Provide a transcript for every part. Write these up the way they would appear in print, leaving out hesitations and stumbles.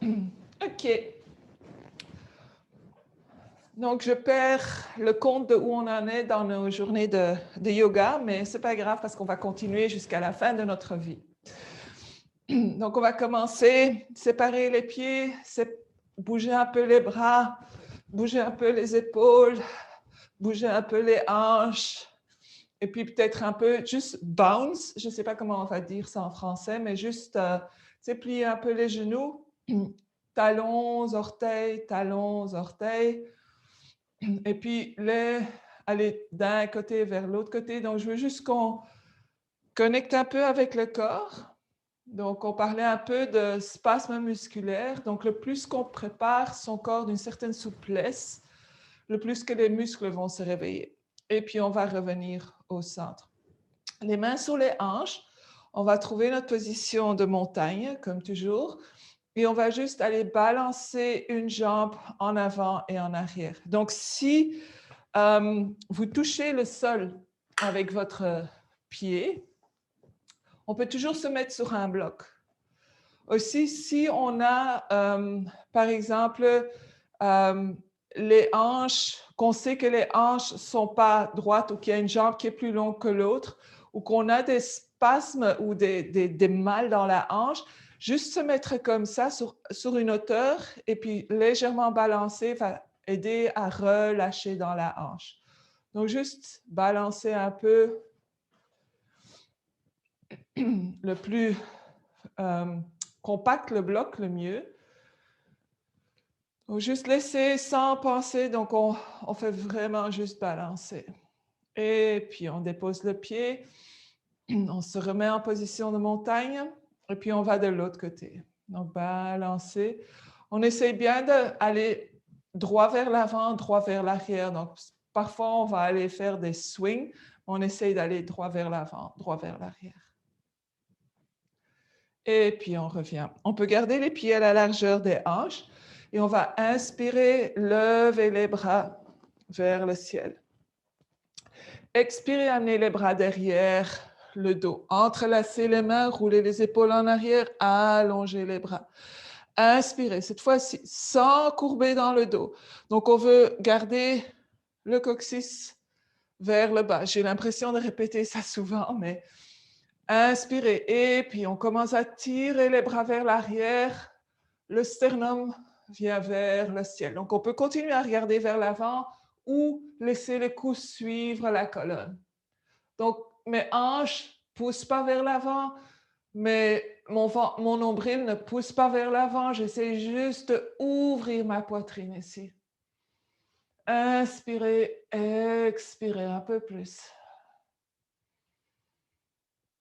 OK. Donc, je perds le compte de où on en est dans nos journées de yoga, mais ce n'est pas grave parce qu'on va continuer jusqu'à la fin de notre vie. Donc, on va commencer, séparer les pieds, bouger un peu les bras, bouger un peu les épaules, bouger un peu les hanches, et puis peut-être un peu juste bounce, je ne sais pas comment on va dire ça en français, mais juste plier un peu les genoux, talons, orteils, et puis aller d'un côté vers l'autre côté. Donc, je veux juste qu'on connecte un peu avec le corps. Donc, on parlait un peu de spasme musculaire. Donc, le plus qu'on prépare son corps d'une certaine souplesse, le plus que les muscles vont se réveiller. Et puis, on va revenir au centre. Les mains sur les hanches, on va trouver notre position de montagne, comme toujours, et on va juste aller balancer une jambe en avant et en arrière. Donc, si vous touchez le sol avec votre pied, on peut toujours se mettre sur un bloc. Aussi, si on a, par exemple, les hanches, qu'on sait que les hanches ne sont pas droites ou qu'il y a une jambe qui est plus longue que l'autre, ou qu'on a des spasmes ou des mal dans la hanche, juste se mettre comme ça sur une hauteur et puis légèrement balancer va aider à relâcher dans la hanche. Donc, juste balancer un peu le plus compact le bloc, le mieux. Donc, juste laisser sans penser, donc on fait vraiment juste balancer. Et puis, on dépose le pied, on se remet en position de montagne, et puis on va de l'autre côté. Donc, balancer. On essaye bien d'aller droit vers l'avant, droit vers l'arrière. Donc, parfois, on va aller faire des swings. On essaye d'aller droit vers l'avant, droit vers l'arrière. Et puis, on revient. On peut garder les pieds à la largeur des hanches. Et on va inspirer, lever les bras vers le ciel. Expirez, amenez les bras derrière le dos. Entrelacez les mains, roulez les épaules en arrière, allongez les bras. Inspirez, cette fois-ci, sans courber dans le dos. Donc, on veut garder le coccyx vers le bas. J'ai l'impression de répéter ça souvent, mais inspirez. Et puis, on commence à tirer les bras vers l'arrière. Le sternum vient vers le ciel. Donc, on peut continuer à regarder vers l'avant ou laisser le cou suivre la colonne. Donc, mes hanches ne poussent pas vers l'avant, mais mon nombril ne pousse pas vers l'avant. J'essaie juste d'ouvrir ma poitrine ici. Inspirez, expirez un peu plus.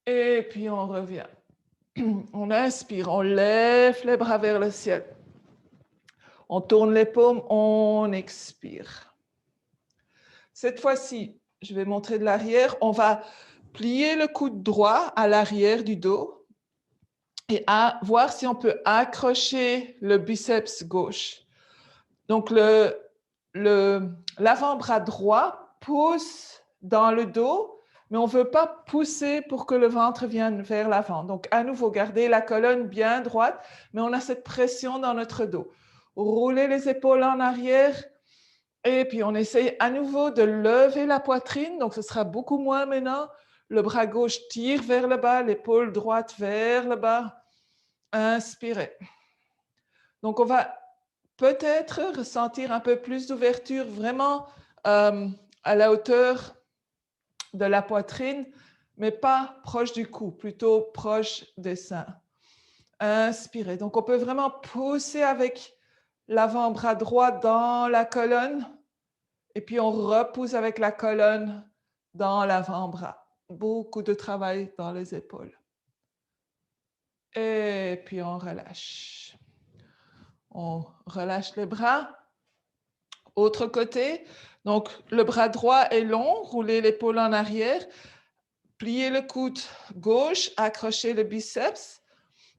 Et puis, on revient. On inspire, on lève les bras vers le ciel. On tourne les paumes, on expire. Cette fois-ci, je vais montrer de l'arrière. On va plier le coude droit à l'arrière du dos et voir si on peut accrocher le biceps gauche. Donc, l'avant-bras droit pousse dans le dos, mais on ne veut pas pousser pour que le ventre vienne vers l'avant. Donc, à nouveau, garder la colonne bien droite, mais on a cette pression dans notre dos. Roulez les épaules en arrière et puis on essaye à nouveau de lever la poitrine. Donc, ce sera beaucoup moins maintenant. Le bras gauche tire vers le bas, l'épaule droite vers le bas. Inspirez. Donc, on va peut-être ressentir un peu plus d'ouverture vraiment à la hauteur de la poitrine, mais pas proche du cou, plutôt proche des seins. Inspirez. Donc, on peut vraiment pousser avec l'avant-bras droit dans la colonne et puis on repousse avec la colonne dans l'avant-bras. Beaucoup de travail dans les épaules. Et puis on relâche. On relâche les bras. Autre côté. Donc, le bras droit est long. Roulez l'épaule en arrière. Pliez le coude gauche. Accrochez le biceps.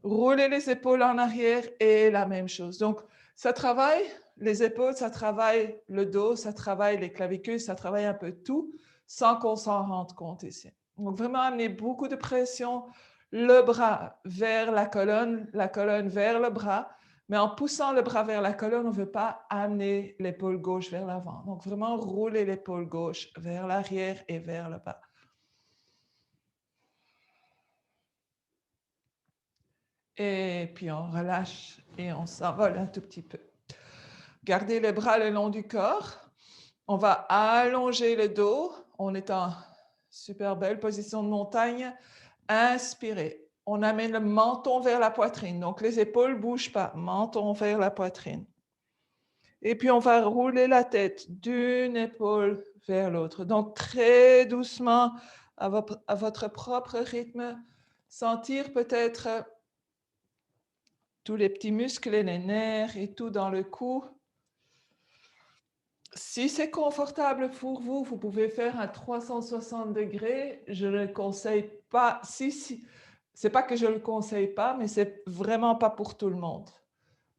Roulez les épaules en arrière et la même chose. Donc, ça travaille les épaules, ça travaille le dos, ça travaille les clavicules, ça travaille un peu tout sans qu'on s'en rende compte ici. Donc, vraiment amener beaucoup de pression, le bras vers la colonne vers le bras, Mais en poussant le bras vers la colonne, on ne veut pas amener l'épaule gauche vers l'avant. Donc, vraiment rouler l'épaule gauche vers l'arrière et vers le bas. Et puis, on relâche et on s'envole un tout petit peu. Gardez les bras le long du corps. On va allonger le dos. On est en super belle position de montagne. Inspirez. On amène le menton vers la poitrine. Donc, les épaules ne bougent pas. Menton vers la poitrine. Et puis, on va rouler la tête d'une épaule vers l'autre. Donc, très doucement, à votre propre rythme, sentir peut-être tous les petits muscles et les nerfs et tout dans le cou. Si c'est confortable pour vous, vous pouvez faire un 360 degrés. Je ne le conseille pas. C'est pas que je ne le conseille pas, mais c'est vraiment pas pour tout le monde.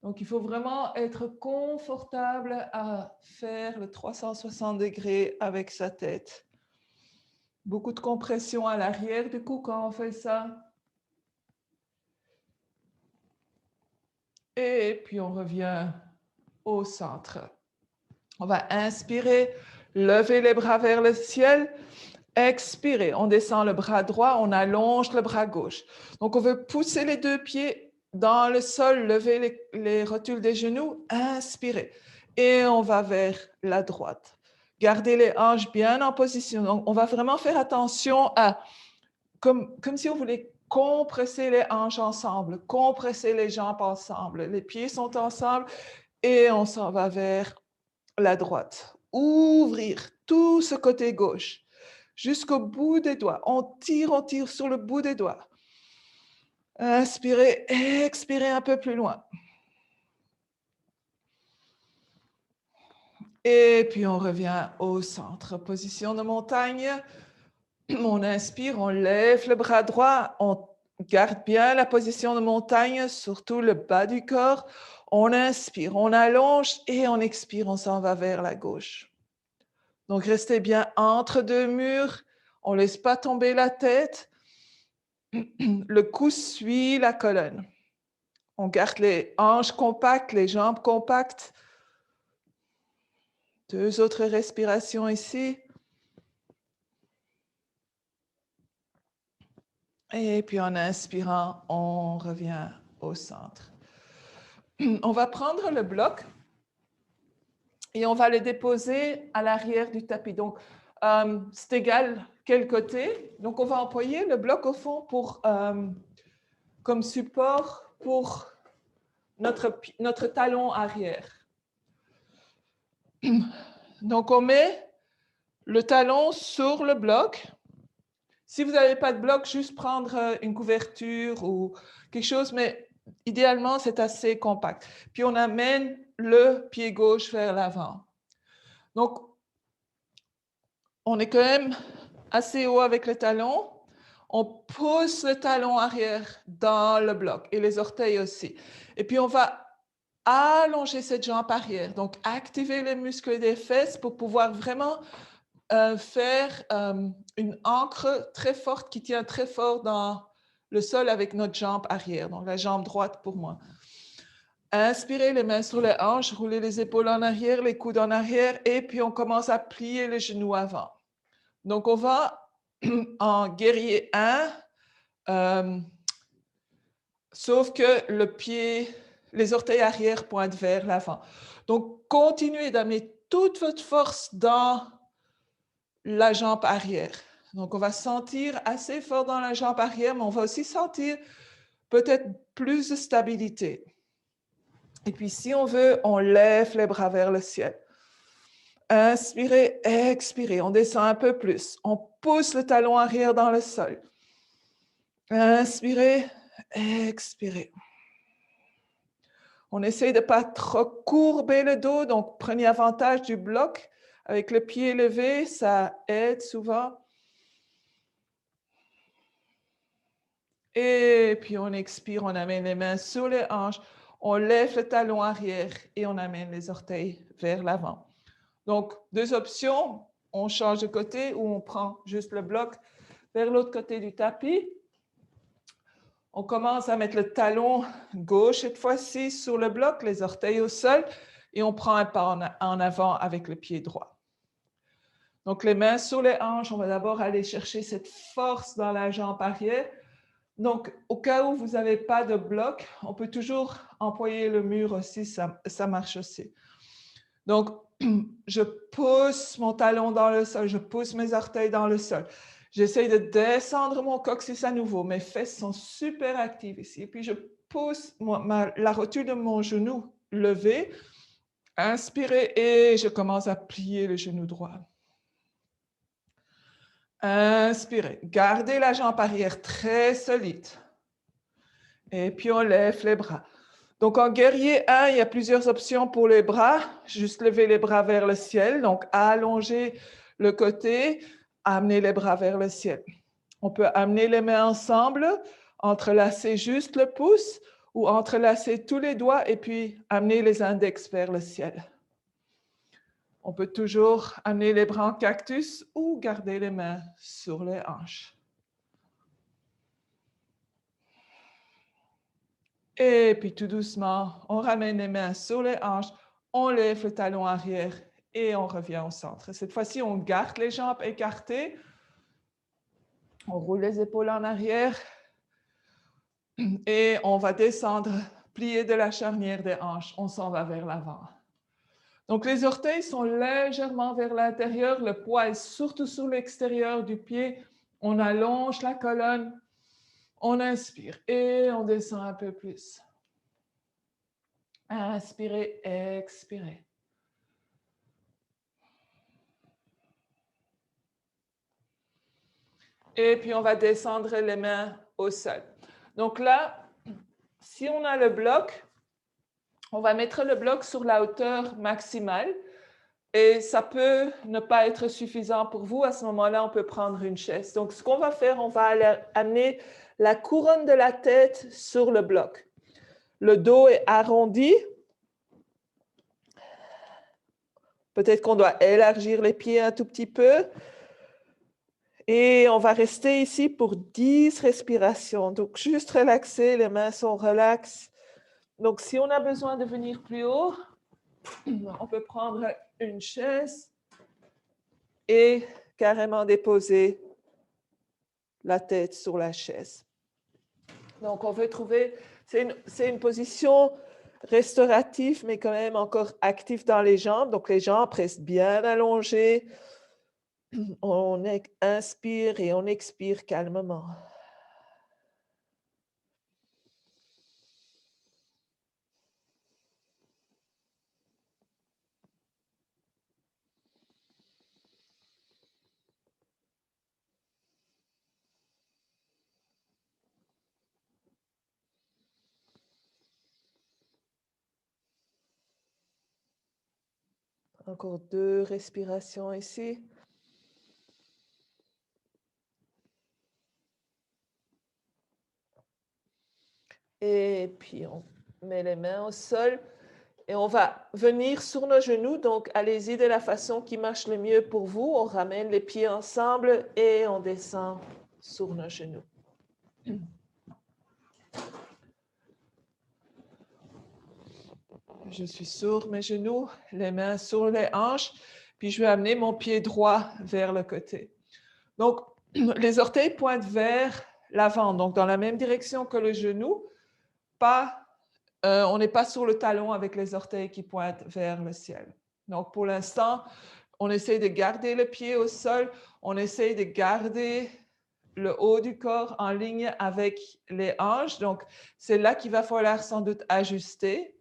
Donc, il faut vraiment être confortable à faire le 360 degrés avec sa tête. Beaucoup de compression à l'arrière du cou quand on fait ça. Et puis, on revient au centre. On va inspirer, lever les bras vers le ciel. Expirer, on descend le bras droit, on allonge le bras gauche. Donc, on veut pousser les deux pieds dans le sol, lever les rotules des genoux, inspirer. Et on va vers la droite. Gardez les hanches bien en position. Donc, on va vraiment faire attention à, comme si on voulait compresser les hanches ensemble, compresser les jambes ensemble. Les pieds sont ensemble et on s'en va vers la droite. Ouvrir tout ce côté gauche jusqu'au bout des doigts. On tire sur le bout des doigts. Inspirez, expirez un peu plus loin. Et puis on revient au centre. Position de montagne. On inspire, on lève le bras droit, on garde bien la position de montagne, surtout le bas du corps. On inspire, on allonge et on expire, on s'en va vers la gauche. Donc restez bien entre deux murs, on ne laisse pas tomber la tête. Le cou suit la colonne. On garde les hanches compactes, les jambes compactes. 2 autres respirations ici. Et puis en inspirant, on revient au centre. On va prendre le bloc et on va le déposer à l'arrière du tapis. Donc, c'est égal quel côté. Donc, on va employer le bloc au fond comme support pour notre talon arrière. Donc, on met le talon sur le bloc. Si vous n'avez pas de bloc, juste prendre une couverture ou quelque chose, mais idéalement, c'est assez compact. Puis, on amène le pied gauche vers l'avant. Donc, on est quand même assez haut avec le talon. On pousse le talon arrière dans le bloc et les orteils aussi. Et puis, on va allonger cette jambe arrière. Donc, activer les muscles des fesses pour pouvoir vraiment faire une ancre très forte qui tient très fort dans le sol avec notre jambe arrière. Donc, la jambe droite pour moi. Inspirez les mains sur les hanches, roulez les épaules en arrière, les coudes en arrière et puis on commence à plier les genoux avant. Donc, on va en guerrier 1, sauf que les orteils arrière pointent vers l'avant. Donc, continuez d'amener toute votre force dans la jambe arrière. Donc, on va sentir assez fort dans la jambe arrière, mais on va aussi sentir peut-être plus de stabilité. Et puis, si on veut, on lève les bras vers le ciel. Inspirez, expirez. On descend un peu plus. On pousse le talon arrière dans le sol. Inspirez, expirez. On essaye de ne pas trop courber le dos, donc prenez avantage du bloc. Avec le pied levé, ça aide souvent. Et puis on expire, on amène les mains sur les hanches, on lève le talon arrière et on amène les orteils vers l'avant. Donc, 2 options, on change de côté ou on prend juste le bloc vers l'autre côté du tapis. On commence à mettre le talon gauche cette fois-ci sur le bloc, les orteils au sol, et on prend un pas en avant avec le pied droit. Donc, les mains sur les hanches, on va d'abord aller chercher cette force dans la jambe arrière. Donc, au cas où vous n'avez pas de bloc, on peut toujours employer le mur aussi, ça marche aussi. Donc, je pousse mon talon dans le sol, je pousse mes orteils dans le sol. J'essaye de descendre mon coccyx à nouveau. Mes fesses sont super actives ici. Et puis, je pousse la rotule de mon genou levée. Inspirez et je commence à plier le genou droit. Inspirez. Gardez la jambe arrière très solide. Et puis, on lève les bras. Donc, en guerrier 1, il y a plusieurs options pour les bras. Juste lever les bras vers le ciel. Donc, allonger le côté, amener les bras vers le ciel. On peut amener les mains ensemble, entrelacer juste le pouce ou entrelacer tous les doigts et puis amener les index vers le ciel. On peut toujours amener les bras en cactus ou garder les mains sur les hanches. Et puis tout doucement, on ramène les mains sur les hanches, on lève le talon arrière et on revient au centre. Cette fois-ci, on garde les jambes écartées. On roule les épaules en arrière et on va descendre, plier de la charnière des hanches. On s'en va vers l'avant. Donc, les orteils sont légèrement vers l'intérieur. Le poids est surtout sur l'extérieur du pied. On allonge la colonne. On inspire et on descend un peu plus. Inspirez, expirez. Et puis, on va descendre les mains au sol. Donc là, si on a le bloc, on va mettre le bloc sur la hauteur maximale. Et ça peut ne pas être suffisant pour vous. À ce moment-là, on peut prendre une chaise. Donc, ce qu'on va faire, on va aller amener la couronne de la tête sur le bloc. Le dos est arrondi. Peut-être qu'on doit élargir les pieds un tout petit peu. Et on va rester ici pour 10 respirations. Donc, juste relaxer, les mains sont relaxes. Donc, si on a besoin de venir plus haut, on peut prendre une chaise et carrément déposer la tête sur la chaise. Donc, on veut trouver, c'est une position restaurative, mais quand même encore active dans les jambes. Donc, les jambes restent bien allongées. On inspire et on expire calmement. Encore 2 respirations ici. Et puis, on met les mains au sol et on va venir sur nos genoux. Donc, allez-y de la façon qui marche le mieux pour vous. On ramène les pieds ensemble et on descend sur nos genoux. Je suis sur mes genoux, les mains sur les hanches, puis je vais amener mon pied droit vers le côté. Donc, les orteils pointent vers l'avant, donc dans la même direction que le genou. On n'est pas sur le talon avec les orteils qui pointent vers le ciel. Donc, pour l'instant, on essaie de garder le pied au sol, on essaie de garder le haut du corps en ligne avec les hanches. Donc, c'est là qu'il va falloir sans doute ajuster.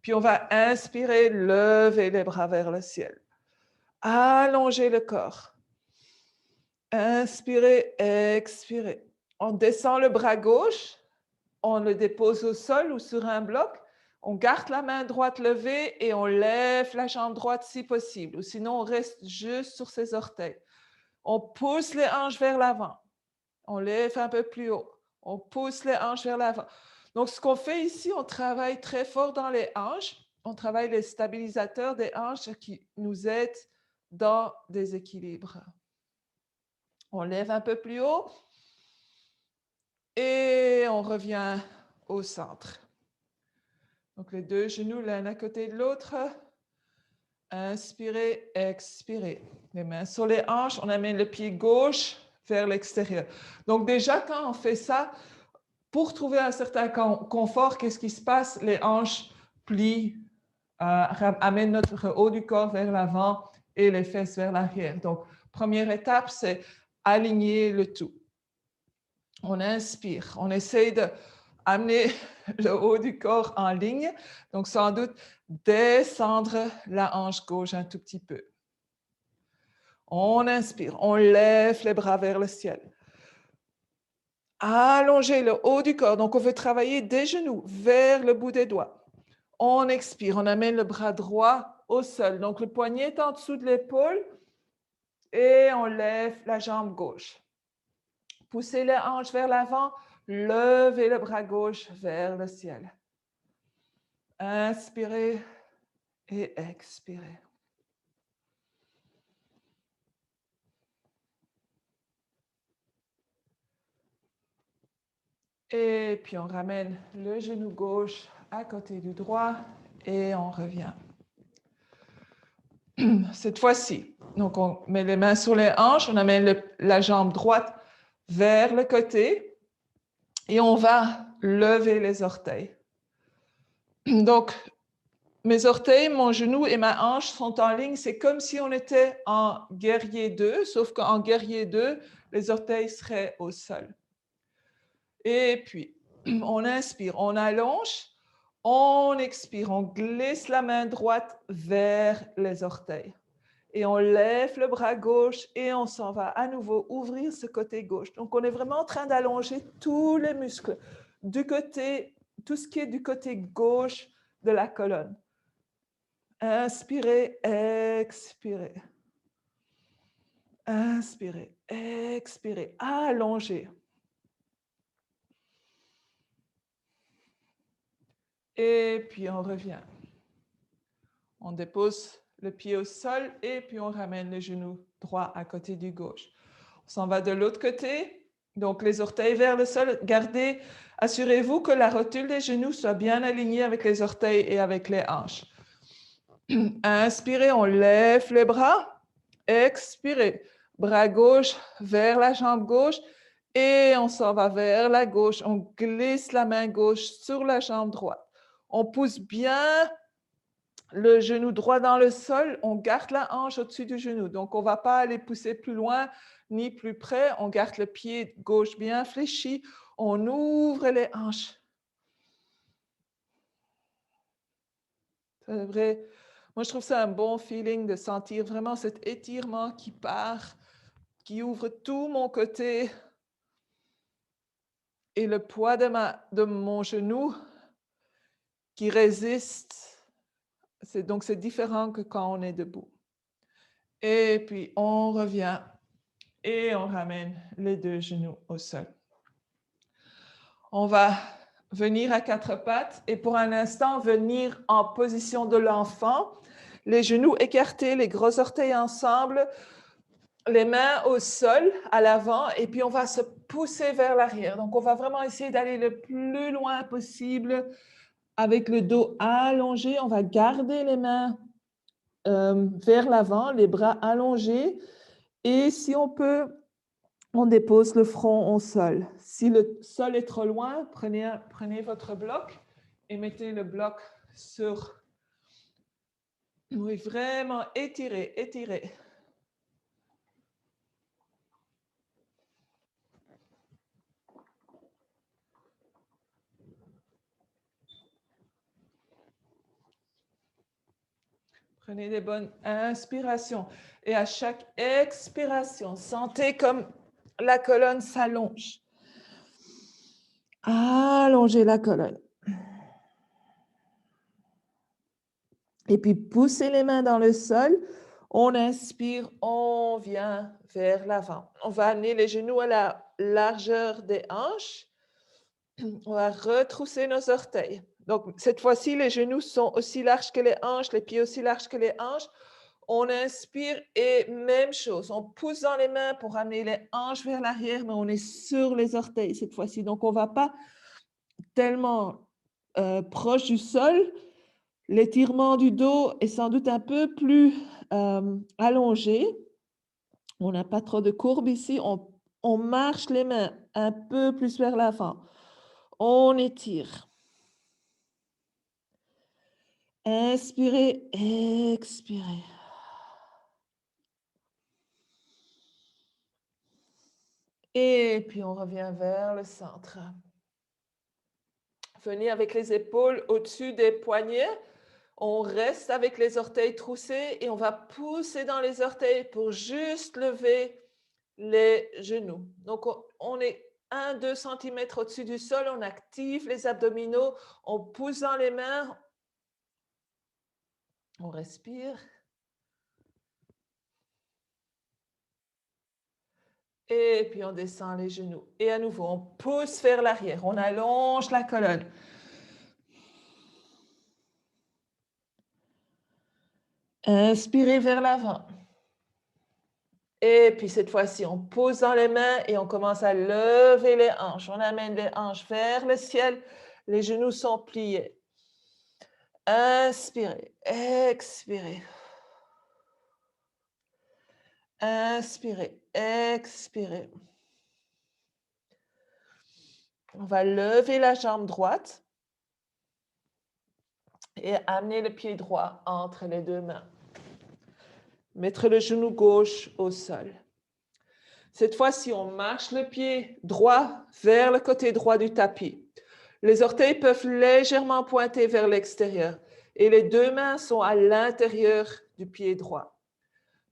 Puis, on va inspirer, lever les bras vers le ciel. Allonger le corps. Inspirez, expirez. On descend le bras gauche, on le dépose au sol ou sur un bloc. On garde la main droite levée et on lève la jambe droite si possible. Ou sinon, on reste juste sur ses orteils. On pousse les hanches vers l'avant. On lève un peu plus haut. On pousse les hanches vers l'avant. Donc, ce qu'on fait ici, on travaille très fort dans les hanches. On travaille les stabilisateurs des hanches qui nous aident dans des équilibres. On lève un peu plus haut. Et on revient au centre. Donc, les deux genoux l'un à côté de l'autre. Inspirez, expirez. Les mains sur les hanches, on amène le pied gauche vers l'extérieur. Donc déjà, quand on fait ça, pour trouver un certain confort, qu'est-ce qui se passe? Les hanches plient, amènent notre haut du corps vers l'avant et les fesses vers l'arrière. Donc, première étape, c'est aligner le tout. On inspire, on essaye d'amener le haut du corps en ligne. Donc, sans doute, descendre la hanche gauche un tout petit peu. On inspire, on lève les bras vers le ciel. Allonger le haut du corps. Donc, on veut travailler des genoux vers le bout des doigts. On expire, on amène le bras droit au sol. Donc, le poignet est en dessous de l'épaule et on lève la jambe gauche. Poussez les hanches vers l'avant, levez le bras gauche vers le ciel. Inspirez et expirez. Et puis on ramène le genou gauche à côté du droit et on revient. Cette fois-ci, donc on met les mains sur les hanches, on amène la jambe droite vers le côté et on va lever les orteils. Donc, mes orteils, mon genou et ma hanche sont en ligne. C'est comme si on était en guerrier 2, sauf qu'en guerrier 2, les orteils seraient au sol. Et puis, on inspire, on allonge, on expire, on glisse la main droite vers les orteils. Et on lève le bras gauche et on s'en va à nouveau ouvrir ce côté gauche. Donc, on est vraiment en train d'allonger tous les muscles du côté, tout ce qui est du côté gauche de la colonne. Inspirez, expirez. Inspirez, expirez. Allongez. Et puis, on revient. On dépose le pied au sol et puis on ramène le genou droit à côté du gauche. On s'en va de l'autre côté. Donc, les orteils vers le sol. Gardez, assurez-vous que la rotule des genoux soit bien alignée avec les orteils et avec les hanches. Inspirez, on lève les bras. Expirez. Bras gauche vers la jambe gauche et on s'en va vers la gauche. On glisse la main gauche sur la jambe droite. On pousse bien le genou droit dans le sol. On garde la hanche au-dessus du genou. Donc, on ne va pas aller pousser plus loin ni plus près. On garde le pied gauche bien fléchi. On ouvre les hanches. C'est vrai. Moi, je trouve ça un bon feeling de sentir vraiment cet étirement qui part, qui ouvre tout mon côté et le poids de mon genou qui résiste. Donc, c'est différent que quand on est debout. Et puis, on revient et on ramène les deux genoux au sol. On va venir à quatre pattes et pour un instant, venir en position de l'enfant. Les genoux écartés, les gros orteils ensemble, les mains au sol, à l'avant, et puis on va se pousser vers l'arrière. Donc, on va vraiment essayer d'aller le plus loin possible avec le dos allongé. On va garder les mains vers l'avant, les bras allongés. Et si on peut, on dépose le front au sol. Si le sol est trop loin, prenez votre bloc et mettez le bloc sur... Oui, vraiment étirez, étirez. Prenez des bonnes inspirations. Et à chaque expiration, sentez comme la colonne s'allonge. Allongez la colonne. Et puis, poussez les mains dans le sol. On inspire, on vient vers l'avant. On va amener les genoux à la largeur des hanches. On va retrousser nos orteils. Donc, cette fois-ci, les genoux sont aussi larges que les hanches, les pieds aussi larges que les hanches. On inspire et même chose. On pousse dans les mains pour amener les hanches vers l'arrière, mais on est sur les orteils cette fois-ci. Donc, on ne va pas tellement proche du sol. L'étirement du dos est sans doute un peu plus allongé. On n'a pas trop de courbe ici. On marche les mains un peu plus vers l'avant. On étire. Inspirez, expirez. Et puis, on revient vers le centre. Venez avec les épaules au-dessus des poignets. On reste avec les orteils troussés et on va pousser dans les orteils pour juste lever les genoux. Donc, on est 1-2 cm au-dessus du sol. On active les abdominaux. On pousse dans les mains. On respire. Et puis, on descend les genoux. Et à nouveau, on pousse vers l'arrière. On allonge la colonne. Inspirez vers l'avant. Et puis, cette fois-ci, on pose dans les mains et on commence à lever les hanches. On amène les hanches vers le ciel. Les genoux sont pliés. Inspirez, expirez. Inspirez, expirez. On va lever la jambe droite et amener le pied droit entre les deux mains. Mettre le genou gauche au sol. Cette fois-ci, on marche le pied droit vers le côté droit du tapis. Les orteils peuvent légèrement pointer vers l'extérieur et les deux mains sont à l'intérieur du pied droit.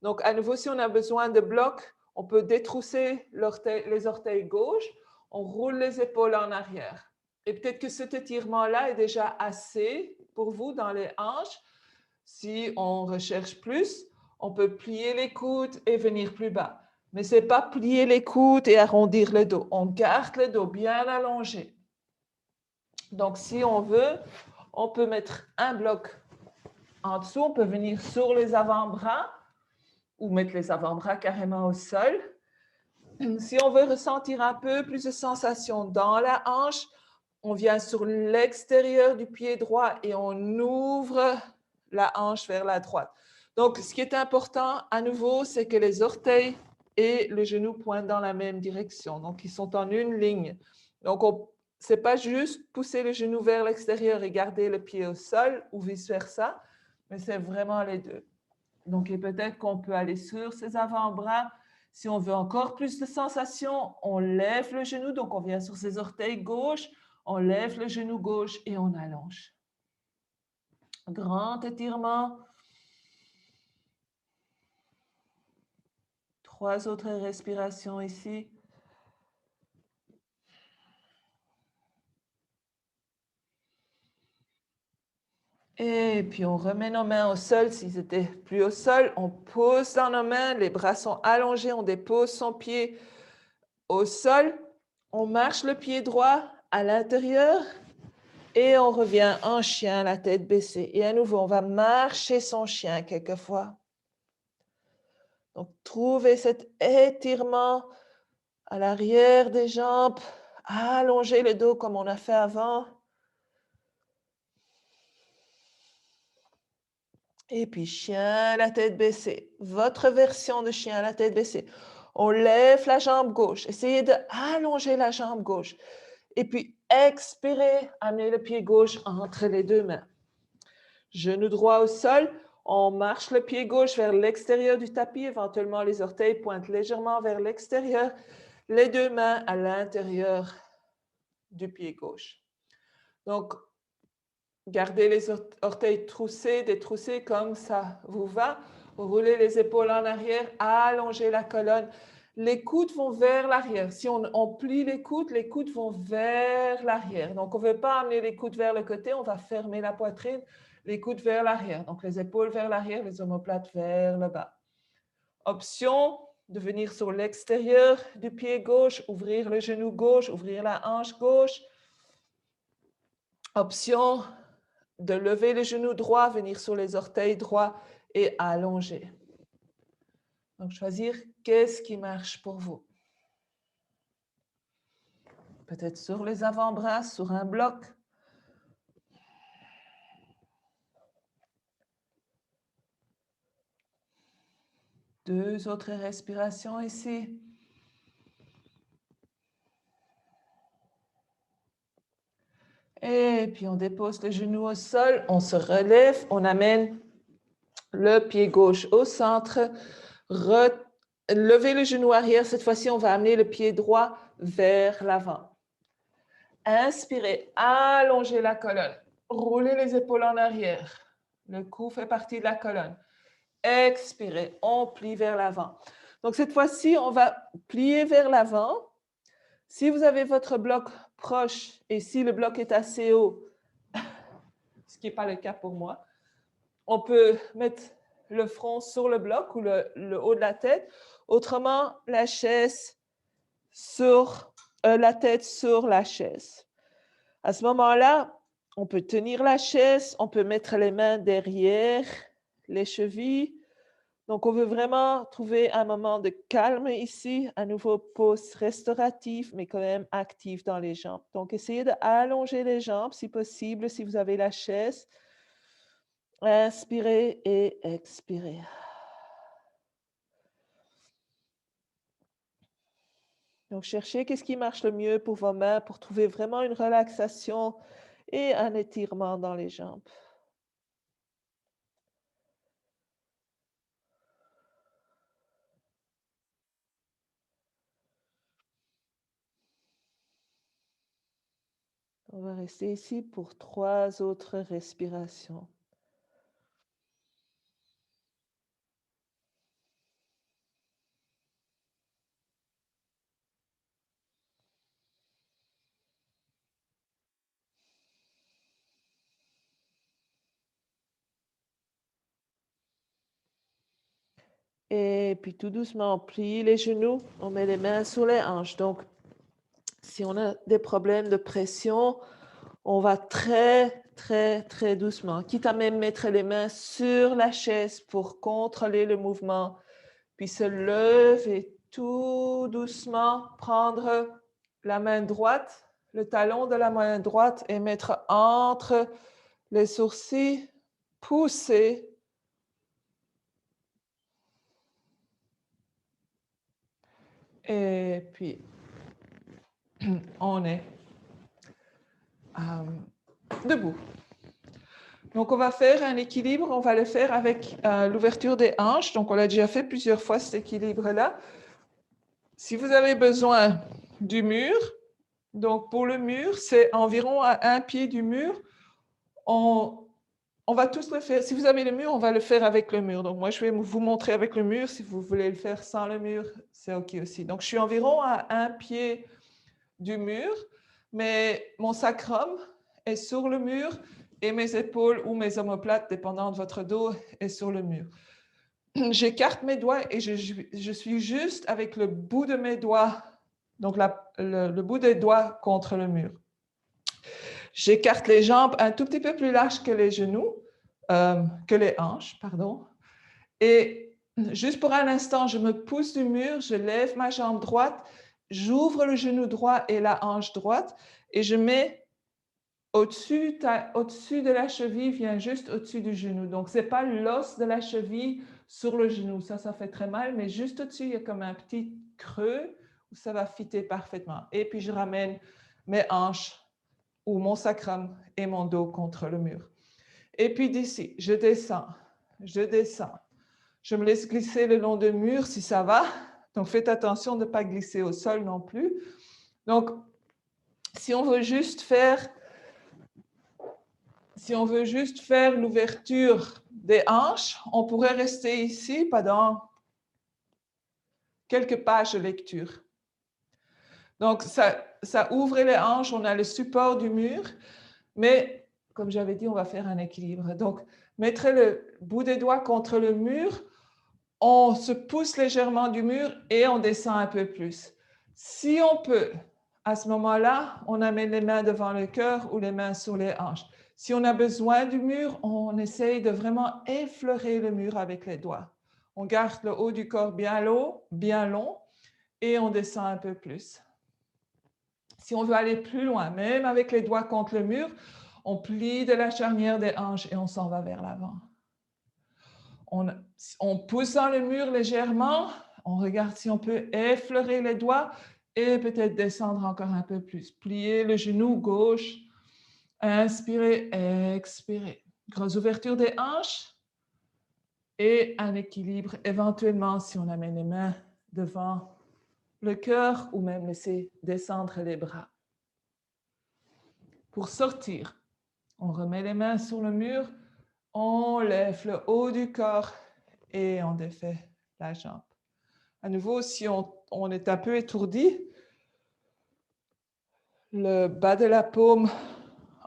Donc, à nouveau, si on a besoin de bloc, on peut détrousser les orteils gauches, on roule les épaules en arrière. Et peut-être que cet étirement-là est déjà assez pour vous dans les hanches. Si on recherche plus, on peut plier les coudes et venir plus bas. Mais ce n'est pas plier les coudes et arrondir le dos. On garde le dos bien allongé. Donc, si on veut, on peut mettre un bloc en dessous. On peut venir sur les avant-bras ou mettre les avant-bras carrément au sol. Si on veut ressentir un peu plus de sensation dans la hanche, on vient sur l'extérieur du pied droit et on ouvre la hanche vers la droite. Donc, ce qui est important, à nouveau, c'est que les orteils et le genou pointent dans la même direction. Donc, ils sont en une ligne. Donc, ce n'est pas juste pousser le genou vers l'extérieur et garder le pied au sol ou vice-versa, mais c'est vraiment les deux. Donc, et peut-être qu'on peut aller sur ses avant-bras. Si on veut encore plus de sensation, on lève le genou. Donc, on vient sur ses orteils gauche, on lève le genou gauche et on allonge. Grand étirement. 3 autres respirations ici. Et puis, on remet nos mains au sol. S'ils étaient plus au sol, on pose dans nos mains. Les bras sont allongés. On dépose son pied au sol. On marche le pied droit à l'intérieur. Et on revient en chien, la tête baissée. Et à nouveau, on va marcher son chien quelquefois. Donc, trouvez cet étirement à l'arrière des jambes. Allongez le dos comme on a fait avant. Et puis, chien, la tête baissée. Votre version de chien, la tête baissée. On lève la jambe gauche. Essayez d'allonger la jambe gauche. Et puis, expirez, amenez le pied gauche entre les deux mains. Genou droit au sol. On marche le pied gauche vers l'extérieur du tapis. Éventuellement, les orteils pointent légèrement vers l'extérieur. Les deux mains à l'intérieur du pied gauche. Donc, gardez les orteils troussés, détroussés comme ça vous va. Roulez les épaules en arrière, allongez la colonne. Les coudes vont vers l'arrière. Si on plie les coudes vont vers l'arrière. Donc, on ne veut pas amener les coudes vers le côté, on va fermer la poitrine, les coudes vers l'arrière. Donc, les épaules vers l'arrière, les omoplates vers le bas. Option de venir sur l'extérieur du pied gauche, ouvrir le genou gauche, ouvrir la hanche gauche. Option de lever le genou droit, venir sur les orteils droits et allonger. Donc, choisir qu'est-ce qui marche pour vous. Peut-être sur les avant-bras, sur un bloc. Deux autres respirations ici. Et puis, on dépose les genoux au sol, on se relève, on amène le pied gauche au centre. Levez le genou arrière. Cette fois-ci, on va amener le pied droit vers l'avant. Inspirez, allongez la colonne. Roulez les épaules en arrière. Le cou fait partie de la colonne. Expirez, on plie vers l'avant. Donc, cette fois-ci, on va plier vers l'avant. Si vous avez votre bloc proche et si le bloc est assez haut, ce qui n'est pas le cas pour moi, on peut mettre le front sur le bloc ou le haut de la tête. Autrement, la chaise sur la tête sur la chaise. À ce moment-là, on peut tenir la chaise, on peut mettre les mains derrière les chevilles. Donc, on veut vraiment trouver un moment de calme ici, à nouveau pause restaurative, mais quand même active dans les jambes. Donc, essayez d'allonger les jambes si possible, si vous avez la chaise. Inspirez et expirez. Donc, cherchez qu'est-ce qui marche le mieux pour vos mains pour trouver vraiment une relaxation et un étirement dans les jambes. On va rester ici pour 3 autres respirations. Et puis tout doucement, on plie les genoux, on met les mains sur les hanches. Donc, si on a des problèmes de pression, on va très, très, très doucement, quitte à même mettre les mains sur la chaise pour contrôler le mouvement, puis se lever tout doucement, prendre la main droite, le talon de la main droite et mettre entre les sourcils, pousser. Et puis, on est debout. Donc, on va faire un équilibre. On va le faire avec l'ouverture des hanches. Donc, on l'a déjà fait plusieurs fois, cet équilibre-là. Si vous avez besoin du mur, donc pour le mur, c'est environ à 1 pied du mur. On va tous le faire. Si vous avez le mur, on va le faire avec le mur. Donc, moi, je vais vous montrer avec le mur. Si vous voulez le faire sans le mur, c'est OK aussi. Donc, je suis environ à 1 pied du mur, mais mon sacrum est sur le mur et mes épaules ou mes omoplates, dépendant de votre dos, est sur le mur. J'écarte mes doigts et je suis juste avec le bout de mes doigts, donc le bout des doigts contre le mur. J'écarte les jambes un tout petit peu plus larges que les genoux, que les hanches, pardon. Et juste pour un instant, je me pousse du mur, je lève ma jambe droite, j'ouvre le genou droit et la hanche droite et je mets au-dessus de la cheville, vient juste au-dessus du genou. Donc, ce n'est pas l'os de la cheville sur le genou. Ça fait très mal, mais juste au-dessus, il y a comme un petit creux où ça va fitter parfaitement. Et puis, je ramène mes hanches ou mon sacrum et mon dos contre le mur. Et puis d'ici, je descends, je descends. Je me laisse glisser le long du mur si ça va. Donc, faites attention de ne pas glisser au sol non plus. Donc, si on veut juste faire l'ouverture des hanches, on pourrait rester ici pendant quelques pages de lecture. Donc, ça ouvre les hanches, on a le support du mur, mais comme j'avais dit, on va faire un équilibre. Donc, mettre le bout des doigts contre le mur, on se pousse légèrement du mur et on descend un peu plus. Si on peut, à ce moment-là, on amène les mains devant le cœur ou les mains sur les hanches. Si on a besoin du mur, on essaye de vraiment effleurer le mur avec les doigts. On garde le haut du corps bien long et on descend un peu plus. Si on veut aller plus loin, même avec les doigts contre le mur, on plie de la charnière des hanches et on s'en va vers l'avant. On pousse dans le mur légèrement, on regarde si on peut effleurer les doigts et peut-être descendre encore un peu plus. Plier le genou gauche, inspirez, expirez. Grosse ouverture des hanches et un équilibre éventuellement si on amène les mains devant le cœur ou même laisser descendre les bras. Pour sortir, on remet les mains sur le mur, on lève le haut du corps et on défait la jambe. À nouveau, si on est un peu étourdi, le bas de la paume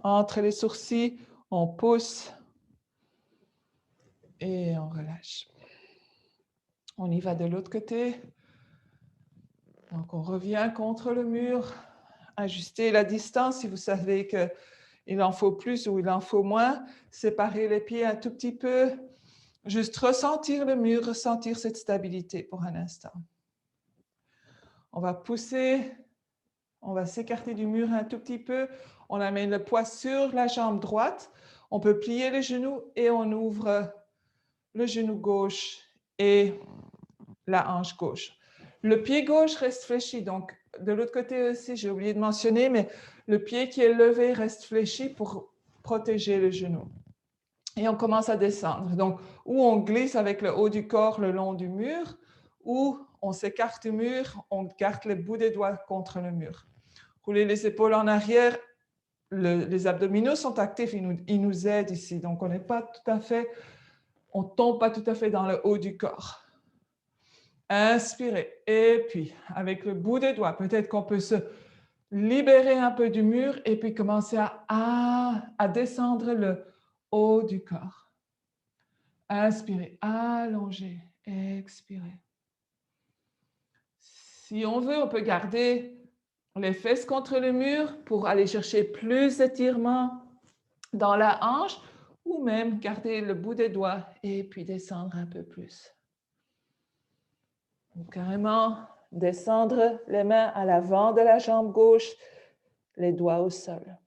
entre les sourcils, on pousse et on relâche. On y va de l'autre côté. Donc, on revient contre le mur. Ajustez la distance si vous savez qu'il en faut plus ou il en faut moins. Séparez les pieds un tout petit peu. Juste ressentir le mur, ressentir cette stabilité pour un instant. On va pousser, on va s'écarter du mur un tout petit peu. On amène le poids sur la jambe droite. On peut plier les genoux et on ouvre le genou gauche et la hanche gauche. Le pied gauche reste fléchi. Donc, de l'autre côté aussi, j'ai oublié de mentionner, mais le pied qui est levé reste fléchi pour protéger le genou. Et on commence à descendre. Donc, ou on glisse avec le haut du corps le long du mur, ou on s'écarte du mur, on garde les bouts des doigts contre le mur. Roulez les épaules en arrière. Les abdominaux sont actifs, ils nous aident ici. Donc, on n'est pas tout à fait, on ne tombe pas tout à fait dans le haut du corps. Inspirez. Et puis, avec le bout des doigts, peut-être qu'on peut se libérer un peu du mur et puis commencer à descendre le haut du corps. Inspirez, allongez, expirez. Si on veut, on peut garder les fesses contre le mur pour aller chercher plus d'étirement dans la hanche ou même garder le bout des doigts et puis descendre un peu plus. Donc, carrément, descendre les mains à l'avant de la jambe gauche, les doigts au sol.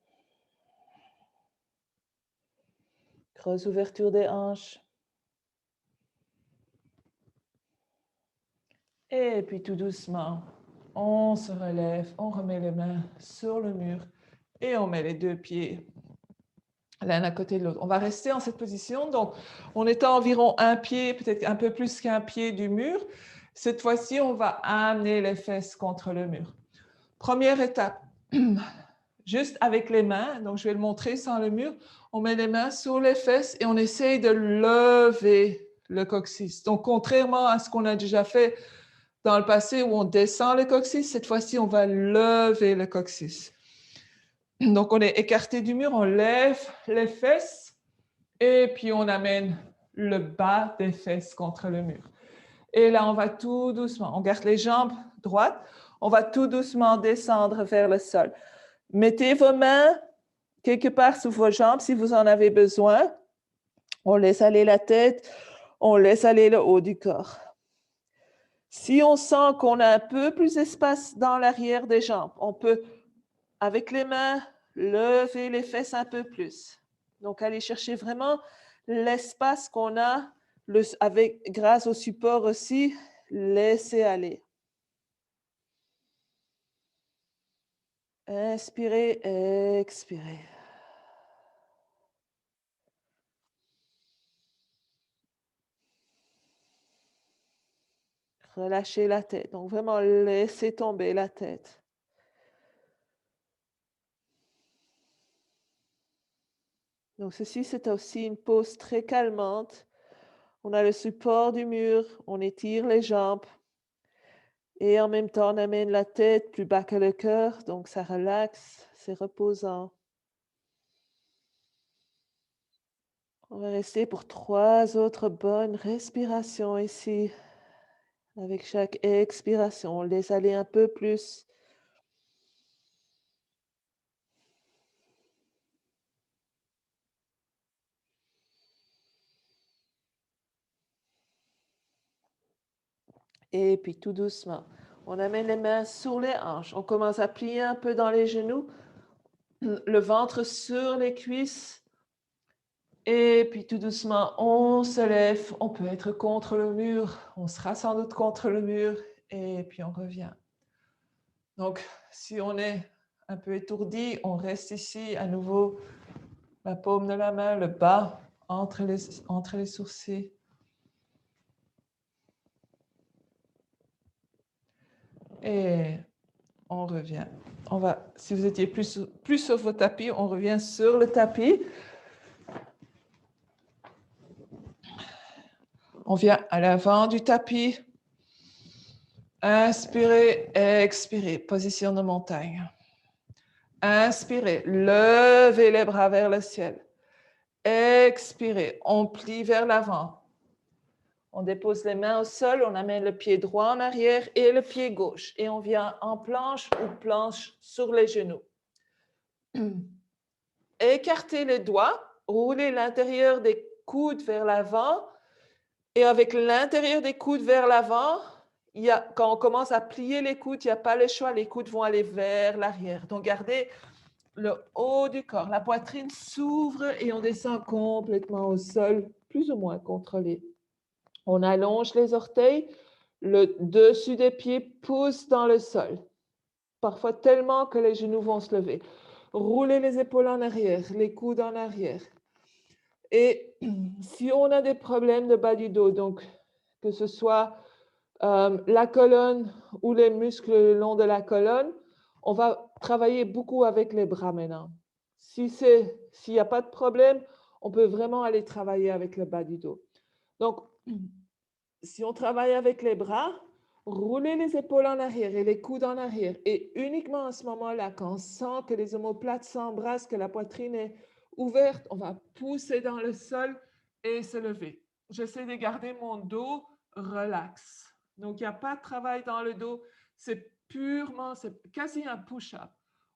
Grosse ouverture des hanches. Et puis tout doucement, on se relève, on remet les mains sur le mur et on met les deux pieds l'un à côté de l'autre. On va rester en cette position. Donc, on est à environ un pied, peut-être un peu plus qu'un pied du mur. Cette fois-ci, on va amener les fesses contre le mur. Première étape, juste avec les mains. Donc, je vais le montrer sans le mur. On met les mains sur les fesses et on essaye de lever le coccyx. Donc, contrairement à ce qu'on a déjà fait dans le passé où on descend le coccyx, cette fois-ci, on va lever le coccyx. Donc, on est écarté du mur, on lève les fesses et puis on amène le bas des fesses contre le mur. Et là, on va tout doucement, on garde les jambes droites, on va tout doucement descendre vers le sol. Mettez vos mains quelque part sous vos jambes si vous en avez besoin. On laisse aller la tête, on laisse aller le haut du corps. Si on sent qu'on a un peu plus d'espace dans l'arrière des jambes, on peut, avec les mains, lever les fesses un peu plus. Donc, aller chercher vraiment l'espace qu'on a, grâce au support aussi, laissez aller. Inspirez, expirez. Relâchez la tête. Donc, vraiment, laissez tomber la tête. Donc, ceci, c'est aussi une pose très calmante. On a le support du mur, on étire les jambes. Et en même temps, on amène la tête plus bas que le cœur. Donc, ça relaxe, c'est reposant. On va rester pour 3 autres bonnes respirations ici. Avec chaque expiration, on laisse aller un peu plus. Et puis tout doucement, on amène les mains sur les hanches. On commence à plier un peu dans les genoux, le ventre sur les cuisses. Et puis tout doucement, on se lève. On peut être contre le mur. On sera sans doute contre le mur. Et puis on revient. Donc, si on est un peu étourdi, on reste ici à nouveau, la paume de la main, le bas entre les sourcils. Et on revient. On va, si vous étiez plus sur vos tapis, on revient sur le tapis. On vient à l'avant du tapis. Inspirez, expirez, position de montagne. Inspirez, levez les bras vers le ciel. Expirez, on plie vers l'avant. On dépose les mains au sol, on amène le pied droit en arrière et le pied gauche. Et on vient en planche ou planche sur les genoux. Écartez les doigts, roulez l'intérieur des coudes vers l'avant. Et avec l'intérieur des coudes vers l'avant, quand on commence à plier les coudes, il n'y a pas le choix, les coudes vont aller vers l'arrière. Donc, gardez le haut du corps. La poitrine s'ouvre et on descend complètement au sol, plus ou moins contrôlé. On allonge les orteils, le dessus des pieds pousse dans le sol. Parfois tellement que les genoux vont se lever. Roulez les épaules en arrière, les coudes en arrière. Et si on a des problèmes de bas du dos, donc que ce soit la colonne ou les muscles le long de la colonne, on va travailler beaucoup avec les bras maintenant. S'il n'y a pas de problème, on peut vraiment aller travailler avec le bas du dos. Donc, si on travaille avec les bras, roulez les épaules en arrière et les coudes en arrière. Et uniquement à ce moment-là, quand on sent que les omoplates s'embrassent, que la poitrine est ouverte, on va pousser dans le sol et se lever. J'essaie de garder mon dos relax. Donc, il n'y a pas de travail dans le dos. C'est quasi un push-up.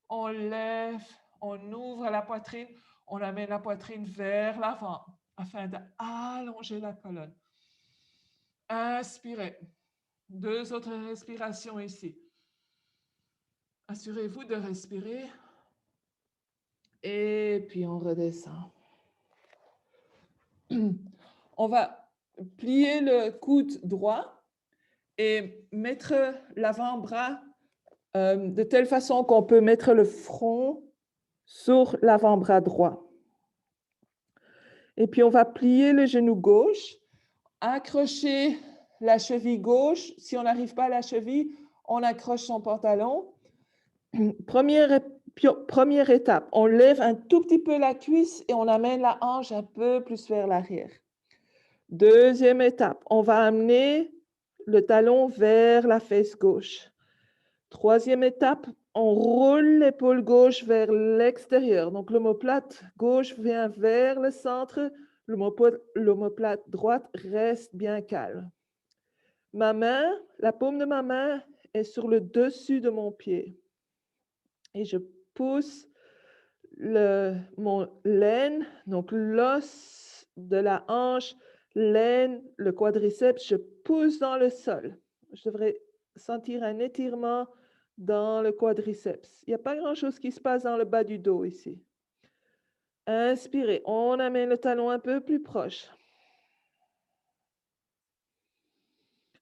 On lève, on ouvre la poitrine, on amène la poitrine vers l'avant afin d'allonger la colonne. Inspirez. 2 autres respirations ici. Assurez-vous de respirer. Et puis on redescend. On va plier le coude droit et mettre l'avant-bras de telle façon qu'on peut mettre le front sur l'avant-bras droit. Et puis on va plier le genou gauche, accrocher la cheville gauche. Si on n'arrive pas à la cheville, on accroche son pantalon. Première étape, on lève un tout petit peu la cuisse et on amène la hanche un peu plus vers l'arrière. Deuxième étape, on va amener le talon vers la fesse gauche. Troisième étape, on roule l'épaule gauche vers l'extérieur. Donc l'omoplate gauche vient vers le centre, l'omoplate droite reste bien calme. Ma main, la paume de ma main est sur le dessus de mon pied. Et je pousse mon l'aine, donc l'os de la hanche, l'aine, le quadriceps, je pousse dans le sol. Je devrais sentir un étirement dans le quadriceps. Il n'y a pas grand-chose qui se passe dans le bas du dos ici. Inspirez, on amène le talon un peu plus proche.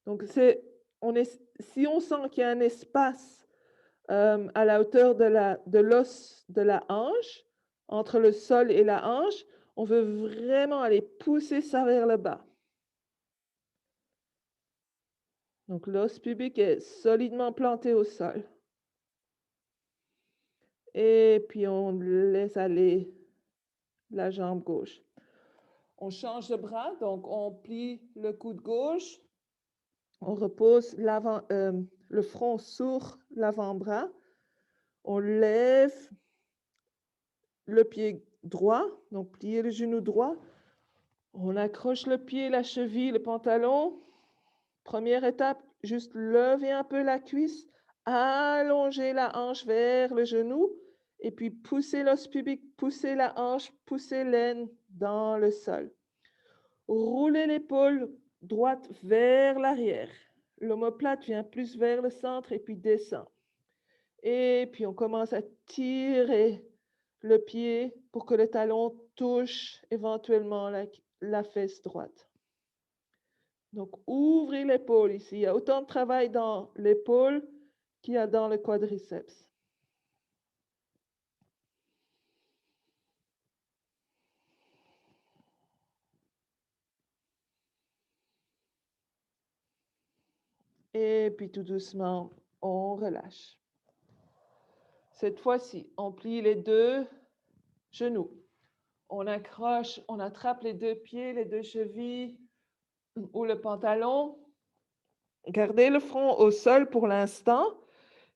Donc, si on sent qu'il y a un espace à la hauteur de l'os de la hanche, entre le sol et la hanche, on veut vraiment aller pousser ça vers le bas. Donc l'os pubique est solidement planté au sol. Et puis on laisse aller la jambe gauche. On change de bras, donc on plie le coude gauche, on repose le front sur l'avant-bras, on lève le pied droit, donc plier le genou droit. On accroche le pied, la cheville, le pantalon. Première étape, juste lever un peu la cuisse, allonger la hanche vers le genou et puis pousser l'os pubique, pousser la hanche, pousser l'aine dans le sol. Rouler l'épaule droite vers l'arrière. l'omoplate vient plus vers le centre et puis descend. Et puis on commence à tirer le pied pour que le talon touche éventuellement la fesse droite. Donc ouvrez l'épaule ici. Il y a autant de travail dans l'épaule qu'il y a dans le quadriceps. Et puis tout doucement, on relâche. Cette fois-ci, on plie les deux genoux. On accroche, on attrape les deux pieds, les deux chevilles ou le pantalon. Gardez le front au sol pour l'instant.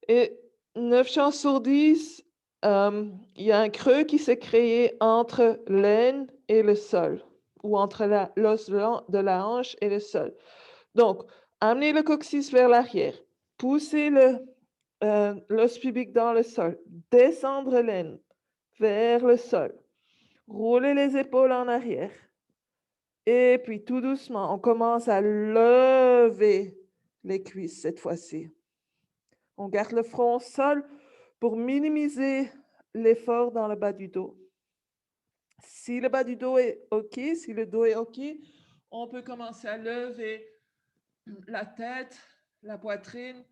Et 9 chances sur 10, il y a un creux qui s'est créé entre l'aine et le sol, ou entre l'os de la hanche et le sol. Donc, amenez le coccyx vers l'arrière, poussez l'os pubique dans le sol, descendre l'aine vers le sol, roulez les épaules en arrière. Et puis tout doucement, on commence à lever les cuisses cette fois-ci. On garde le front au sol pour minimiser l'effort dans le bas du dos. Si le bas du dos est OK, si le dos est OK, on peut commencer à lever la tête, la poitrine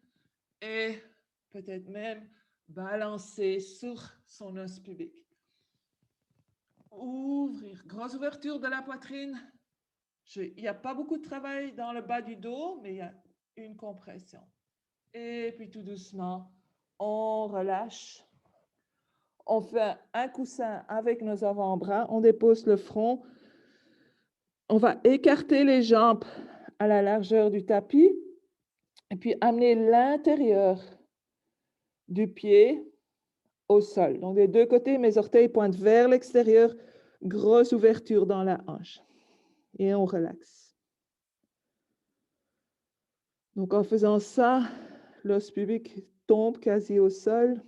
et peut-être même balancer sur son os pubique. Ouvrir, grosse ouverture de la poitrine. Il n'y a pas beaucoup de travail dans le bas du dos, mais il y a une compression. Et puis tout doucement, on relâche. On fait un coussin avec nos avant-bras, on dépose le front. On va écarter les jambes à la largeur du tapis et puis amener l'intérieur du pied au sol. Donc des deux côtés, mes orteils pointent vers l'extérieur, grosse ouverture dans la hanche. Et on relaxe. Donc en faisant ça, l'os pubique tombe quasi au sol.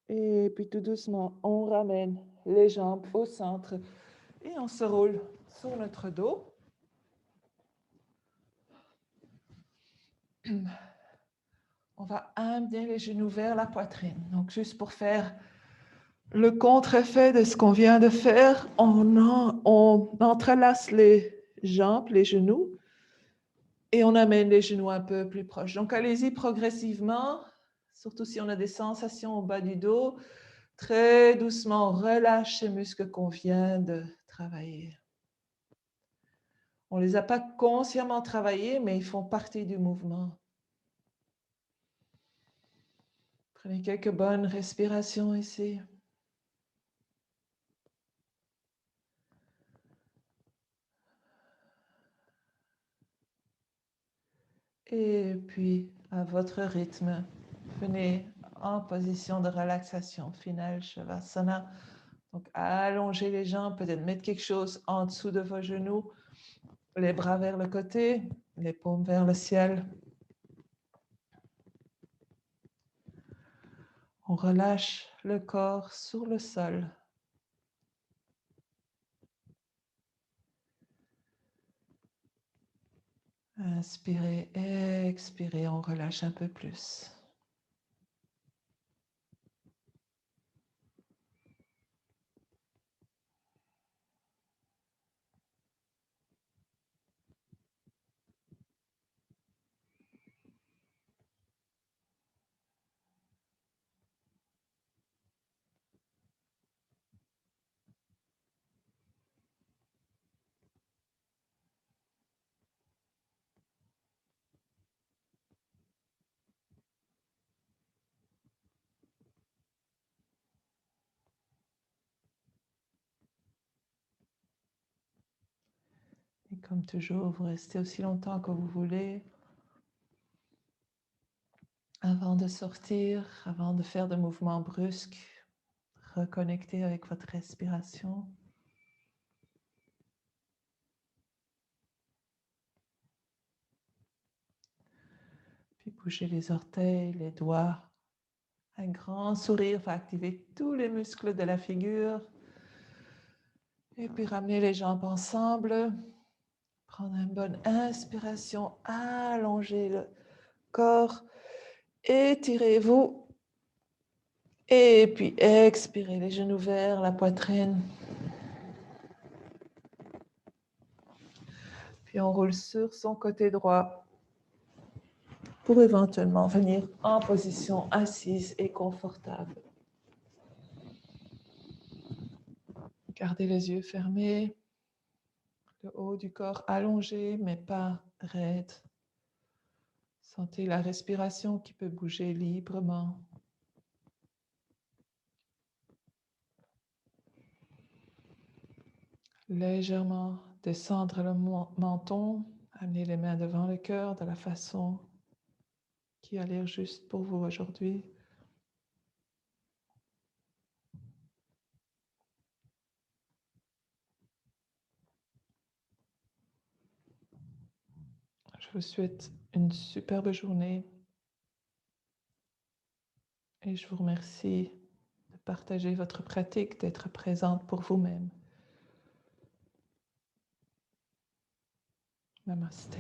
Et puis tout doucement, on ramène les jambes au centre et on se roule sur notre dos. On va amener les genoux vers la poitrine. Donc juste pour faire le contre-effet de ce qu'on vient de faire, on entrelace les jambes, les genoux, et on amène les genoux un peu plus proches. Donc allez-y progressivement, surtout si on a des sensations au bas du dos. Très doucement, on relâche ces muscles qu'on vient de travailler. On ne les a pas consciemment travaillés, mais ils font partie du mouvement. Prenez quelques bonnes respirations ici. Et puis, à votre rythme, venez en position de relaxation finale, Shavasana. Donc, allongez les jambes, peut-être mettre quelque chose en dessous de vos genoux, les bras vers le côté, les paumes vers le ciel. On relâche le corps sur le sol. Inspirez, expirez, on relâche un peu plus. Et comme toujours, vous restez aussi longtemps que vous voulez. Avant de sortir, avant de faire de mouvements brusques, reconnectez avec votre respiration. Puis bougez les orteils, les doigts Un grand sourire va activer tous les muscles de la figure. Et puis ramener les jambes ensemble. Prendre une bonne inspiration, allonger le corps. Étirez-vous. Et puis expirez les genoux vers la poitrine. Puis on roule sur son côté droit pour éventuellement venir en position assise et confortable. Gardez les yeux fermés, le haut du corps allongé mais pas raide. Sentez la respiration qui peut bouger librement. Légèrement descendre le menton, amener les mains devant le cœur de la façon qui a l'air juste pour vous aujourd'hui. Je vous souhaite une superbe journée et je vous remercie de partager votre pratique, d'être présente pour vous-même. Namasté.